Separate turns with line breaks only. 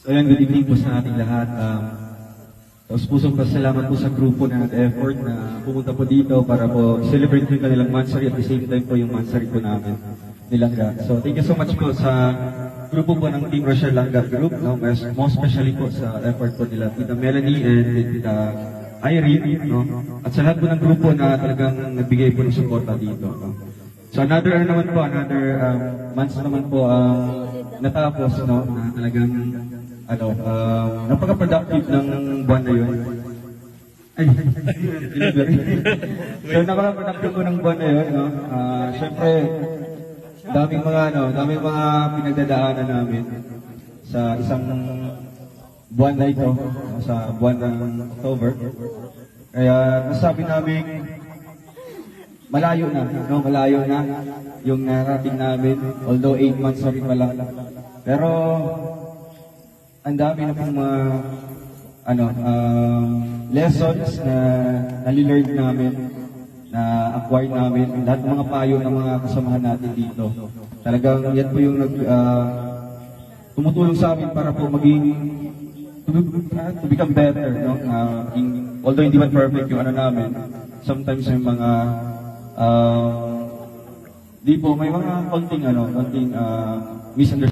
So yan, good evening po sa ating lahat. Tapos pusong pasalamat po sa grupo na effort na pumunta po dito para po celebrate po yung kanilang mansari at the same time po yung mansari po namin nilangga. So thank you so much po sa grupo po ng Team Rochelle Langga Group, no? Most especially po sa effort po nila Tita Melanie and Tita Irene, no? At sa lahat po ng grupo na talagang nagbigay po ng suporta dito, no? So another months naman po natapos, no, na talagang napaka-productive ng buwan na yun. Ay, so napaka-productive po ng buwan na yun, no. Syempre, daming mga pinagdadaanan namin sa isang buwan na ito, sa buwan ng October. Kaya nasabi namin malayo na yung narating namin, although 8 months na rin pala. Pero ang dami na pong mga lessons na nalilearn namin, na acquire namin, lahat ng mga payo ng mga kasamahan natin dito. Talagang yan po yung tumutulong sa amin para po to become better, no? Although hindi man perfect yung namin, sometimes may mga may mga konting misunderstanding.